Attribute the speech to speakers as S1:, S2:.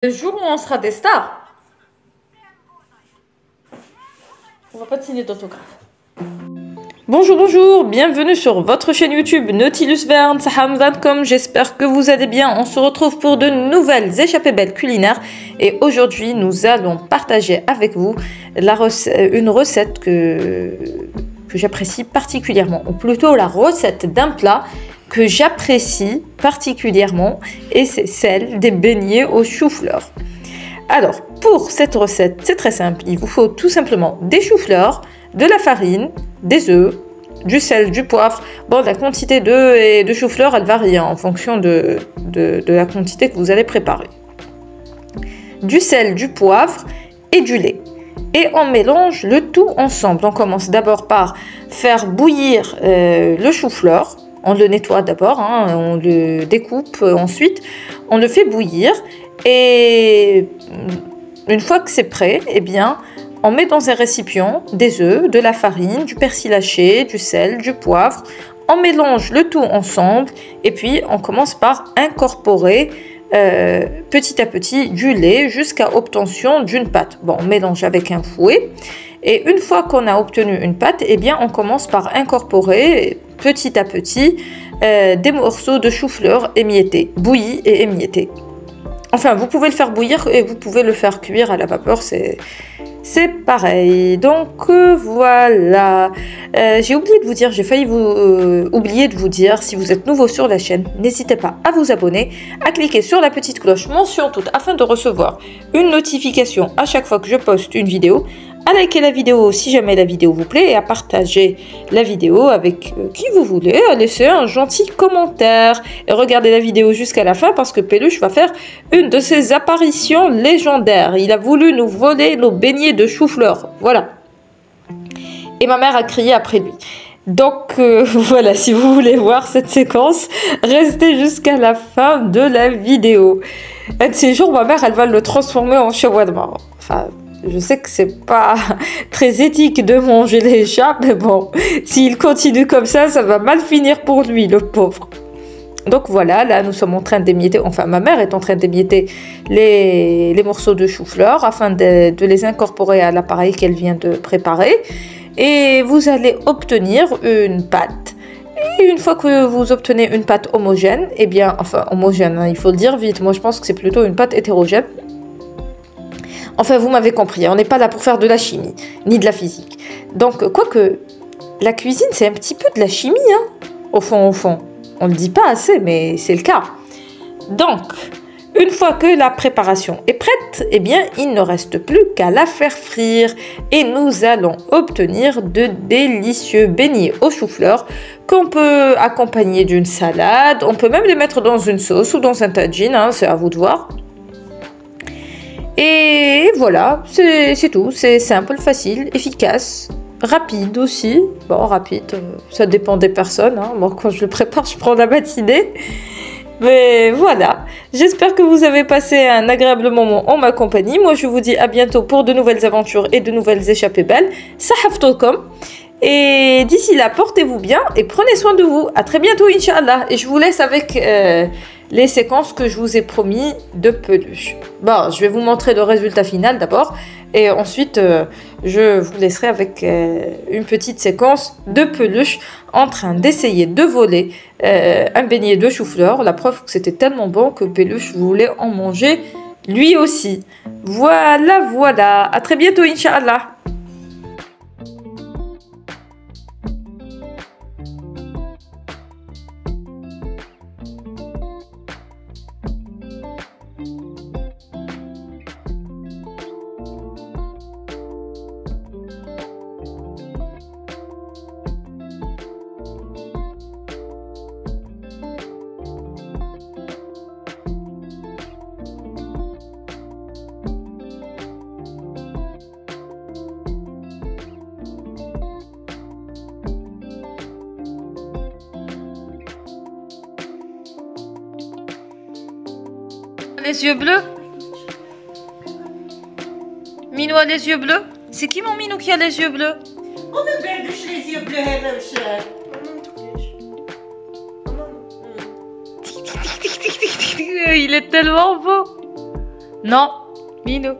S1: Le jour où on sera des stars, on va pas te signer d'autographe. Bonjour, bonjour, bienvenue sur votre chaîne YouTube Nautilus Verne, c'est Hamza.com, j'espère que vous allez bien. On se retrouve pour de nouvelles échappées belles culinaires et aujourd'hui nous allons partager avec vous une recette que j'apprécie particulièrement, ou plutôt la recette d'un plat que j'apprécie particulièrement et c'est celle des beignets au chou-fleur. Alors, pour cette recette, c'est très simple. Il vous faut tout simplement des choux-fleurs, de la farine, des œufs, du sel, du poivre. Bon, la quantité d'œufs et de choux-fleurs, elle varie en fonction de la quantité que vous allez préparer. Du sel, du poivre et du lait. Et on mélange le tout ensemble. On commence d'abord par faire bouillir le chou-fleur. On le nettoie d'abord, hein, on le découpe, ensuite on le fait bouillir et une fois que c'est prêt, eh bien, on met dans un récipient des œufs, de la farine, du persil haché, du sel, du poivre. On mélange le tout ensemble et puis on commence par incorporer petit à petit du lait jusqu'à obtention d'une pâte. Bon, on mélange avec un fouet et une fois qu'on a obtenu une pâte, eh bien, on commence par incorporer petit à petit des morceaux de chou-fleur émiettés, bouillis et émiettés. Enfin, vous pouvez le faire bouillir et vous pouvez le faire cuire à la vapeur, c'est pareil. Donc voilà, j'ai oublié de vous dire, j'ai failli oublier de vous dire, si vous êtes nouveau sur la chaîne, n'hésitez pas à vous abonner, à cliquer sur la petite cloche mention toute afin de recevoir une notification à chaque fois que je poste une vidéo, à liker la vidéo si jamais la vidéo vous plaît et à partager la vidéo avec qui vous voulez, à laisser un gentil commentaire et regardez la vidéo jusqu'à la fin parce que Peluche va faire une de ses apparitions légendaires. Il a voulu nous voler nos beignets de chou-fleur, voilà. Et ma mère a crié après lui. Donc voilà, si vous voulez voir cette séquence, restez jusqu'à la fin de la vidéo. Un de ces jours, ma mère, elle va le transformer en shawarma. Enfin, je sais que c'est pas très éthique de manger les chats, mais bon, s'il continue comme ça va mal finir pour lui, le pauvre. Donc voilà, là nous sommes en train d'émietter, enfin ma mère est en train d'émietter les morceaux de chou-fleur afin de les incorporer à l'appareil qu'elle vient de préparer. Et vous allez obtenir une pâte. Et une fois que vous obtenez une pâte homogène, eh bien, enfin homogène, hein, il faut le dire vite, moi je pense que c'est plutôt une pâte hétérogène. Enfin, vous m'avez compris, on n'est pas là pour faire de la chimie, ni de la physique. Donc, quoique, la cuisine, c'est un petit peu de la chimie, hein, au fond. On ne le dit pas assez, mais c'est le cas. Donc, une fois que la préparation est prête, eh bien, il ne reste plus qu'à la faire frire. Et nous allons obtenir de délicieux beignets au chou-fleur qu'on peut accompagner d'une salade. On peut même les mettre dans une sauce ou dans un tagine, hein, c'est à vous de voir. Et voilà, c'est tout, c'est simple, facile, efficace, rapide aussi. Bon, rapide, ça dépend des personnes, hein. Moi, quand je le prépare, je prends la matinée. Mais voilà, j'espère que vous avez passé un agréable moment en ma compagnie. Moi, je vous dis à bientôt pour de nouvelles aventures et de nouvelles échappées belles. Sahaftokum. Et d'ici là, portez-vous bien et prenez soin de vous. À très bientôt, Inch'Allah. Et je vous laisse avec les séquences que je vous ai promis de Peluche. Bon, je vais vous montrer le résultat final d'abord. Et ensuite, je vous laisserai avec une petite séquence de Peluche en train d'essayer de voler un beignet de chou-fleur. La preuve que c'était tellement bon que Peluche voulait en manger lui aussi. Voilà, voilà. À très bientôt, Inch'Allah. Les yeux bleus? Minou a les yeux bleus? C'est qui mon Minou qui a les yeux bleus?
S2: On a bien les yeux bleus, Herr
S1: Il est tellement beau. Non, Minou.